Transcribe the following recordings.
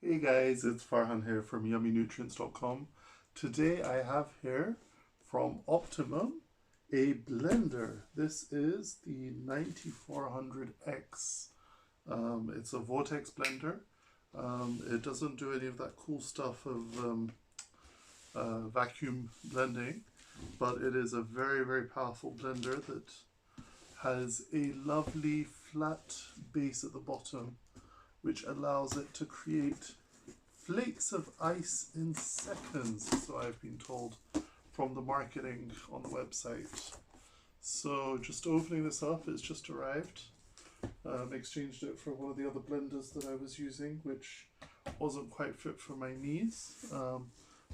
Hey guys, it's Farhan here from yummynutrients.com. Today I have here from Optimum a blender. This is the 9400X. It's a Vortex blender. It doesn't do any of that cool stuff of vacuum blending, but it is a very, very powerful blender that has a lovely flat base at the bottom, which allows it to create flakes of ice in seconds, so I've been told from the marketing on the website. So just opening this up, it's just arrived. Exchanged it for one of the other blenders that I was using, which wasn't quite fit for my needs.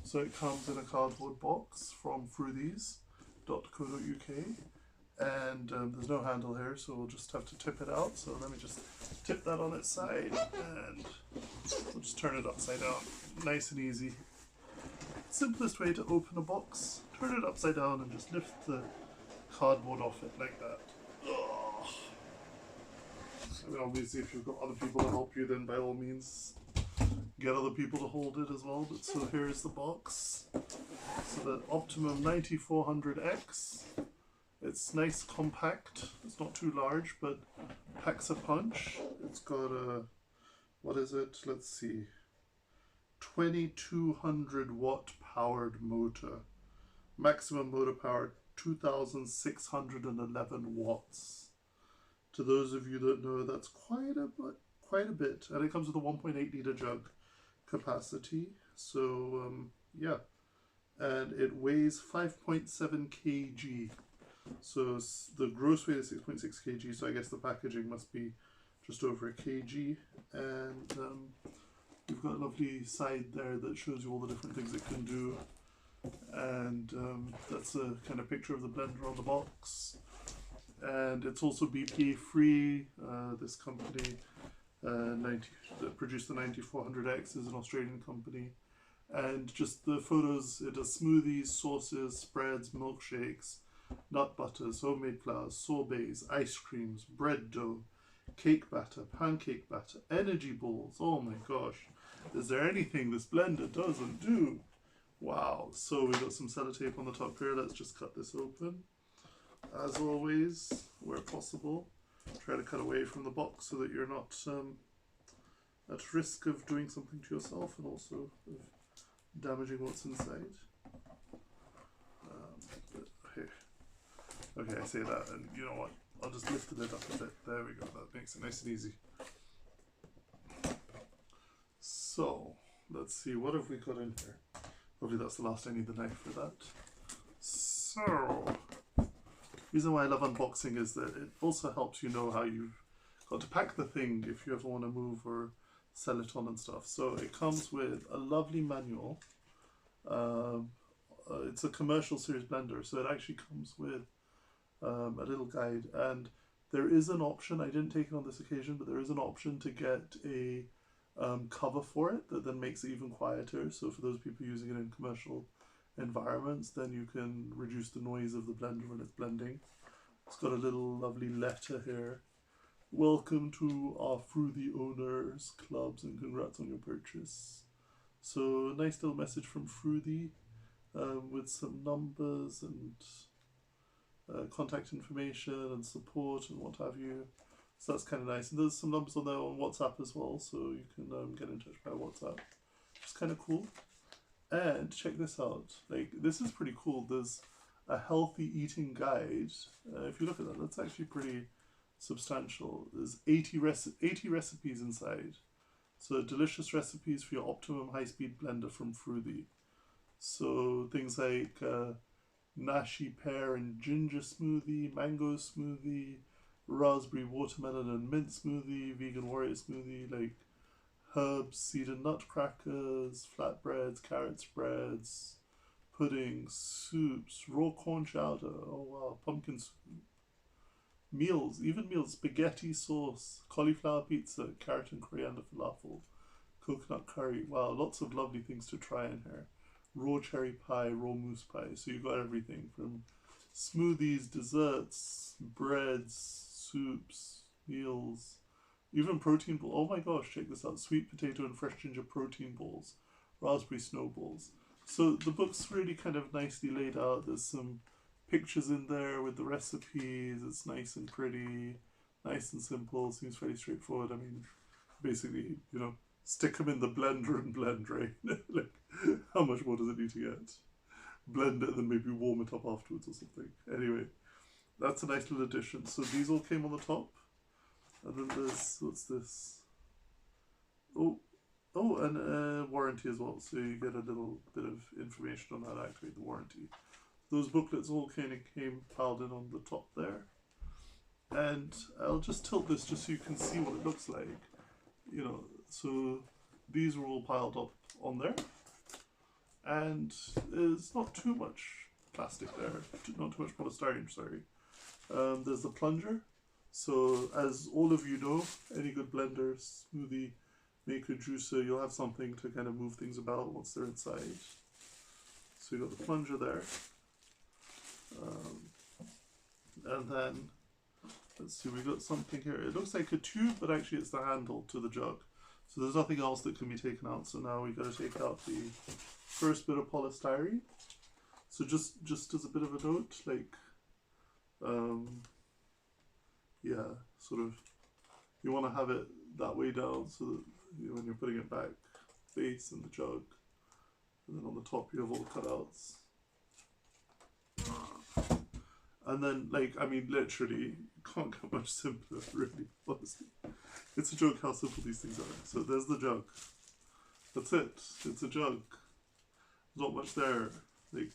So it comes in a cardboard box from fruithies.co.uk. And there's no handle here, so we'll just have to tip it out. So let me just tip that on its side, and we'll just turn it upside down. Nice and easy. Simplest way to open a box: turn it upside down and just lift the cardboard off it like that. Oh. I mean, obviously if you've got other people to help you, then by all means get other people to hold it as well. But so here's the box. So the Optimum 9400X. It's nice, compact. It's not too large, but packs a punch. It's got a, what is it? Let's see, 2200 watt powered motor. Maximum motor power 2611 watts. To those of you that know, that's quite a bit. And it comes with a 1.8 liter jug capacity. So yeah, and it weighs 5.7 kg. So the gross weight is 6.6 kg, so I guess the packaging must be just over a kg. And we've got a lovely side there that shows you all the different things it can do. And that's a kind of picture of the blender on the box. And it's also BPA free. This company that produced the 9400X is an Australian company. And just the photos, it does smoothies, sauces, spreads, milkshakes, nut butters, homemade flowers, sorbets, ice creams, bread dough, cake batter, pancake batter, energy balls. Oh my gosh, is there anything this blender doesn't do? Wow. So we've got some sellotape on the top here. Let's just cut this open. As always, where possible, try to cut away from the box so that you're not at risk of doing something to yourself and also of damaging what's inside. Okay, I say that, and you know what? I'll just lift the lid up a bit. There we go. That makes it nice and easy. So, let's see. What have we got in here? Hopefully that's the last I need the knife for that. So, the reason why I love unboxing is that it also helps you know how you've got to pack the thing if you ever want to move or sell it on and stuff. So it comes with a lovely manual. It's a commercial series blender, so it actually comes with a little guide, and there is an option, I didn't take it on this occasion, but there is an option to get a cover for it that then makes it even quieter. So for those people using it in commercial environments, then you can reduce the noise of the blender when it's blending. It's got a little lovely letter here. Welcome to our Fruity Owners Clubs and congrats on your purchase. So nice little message from Fruity with some numbers and contact information and support and what have you. So that's kind of nice. And there's some numbers on there on WhatsApp as well, so you can get in touch by WhatsApp. It's kind of cool. And check this out. Like, this is pretty cool. There's a healthy eating guide. If you look at that, that's actually pretty substantial. There's 80 recipes inside. So delicious recipes for your Optimum high-speed blender from Fruity. So things like nashi pear and ginger smoothie, mango smoothie, raspberry watermelon and mint smoothie, vegan warrior smoothie, like herbs, seed and nut crackers, flatbreads, carrot spreads, puddings, soups, raw corn chowder, oh wow, pumpkin soup, meals, even meals, spaghetti sauce, cauliflower pizza, carrot and coriander falafel, coconut curry. Wow, lots of lovely things to try in here. Raw cherry pie, raw mousse pie. So you've got everything from smoothies, desserts, breads, soups, meals, Even protein ball. Oh my gosh, check this out. Sweet potato and fresh ginger protein balls. Raspberry snowballs. So the book's really kind of nicely laid out. There's some pictures in there with the recipes. It's nice and pretty, nice and simple. Seems fairly straightforward. I mean, basically, you know, stick them in the blender and blend, right? Like, how much more does it need to get? Blend it and then maybe warm it up afterwards or something. Anyway, that's a nice little addition. So these all came on the top. And then there's, what's this? Oh, and warranty as well. So you get a little bit of information on how to activate the warranty. Those booklets all kind of came piled in on the top there. And I'll just tilt this just so you can see what it looks like. You know, so these were all piled up on there. And there's not too much plastic there, not too much polystyrene, sorry. There's the plunger. So as all of you know, any good blender, smoothie maker, juicer, you'll have something to kind of move things about once they're inside. So you got the plunger there. And then, let's see, we got something here. It looks like a tube, but actually it's the handle to the jug. So there's nothing else that can be taken out. So now we got to take out the first bit of polystyrene. So just as a bit of a note, like, yeah, sort of, you want to have it that way down so that when you're putting it back, face and the jug, and then on the top you have all the cutouts. And then, like, I mean, literally, you can't get much simpler, really, honestly. It's a joke how simple these things are. So there's the jug. That's it. It's a jug. Not much there. Like,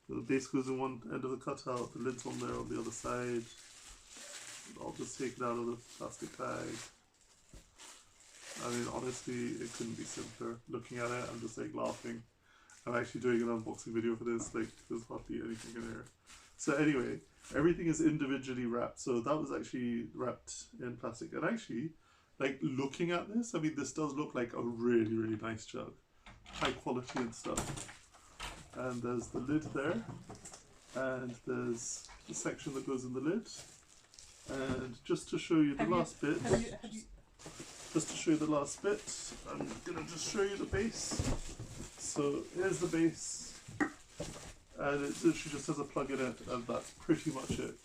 the base goes in one end of the cutout, the lid's on there on the other side. I'll just take it out of the plastic bag. I mean, honestly, it couldn't be simpler. Looking at it, I'm just like laughing. I'm actually doing an unboxing video for this, like, there's hardly anything in here. So anyway, everything is individually wrapped. So that was actually wrapped in plastic. And actually, like, looking at this, I mean, this does look like a really, really nice jug. High quality and stuff. And there's the lid there. And there's the section that goes in the lid. And just to show you the last bit, just to show you the last bit, I'm going to just show you the base. So here's the base, and it literally just has a plug in it, and that's pretty much it.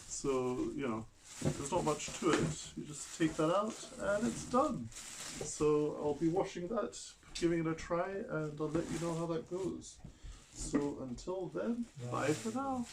So, you know, there's not much to it. You just take that out, and it's done. So I'll be washing that, giving it a try, and I'll let you know how that goes. So until then, bye for now.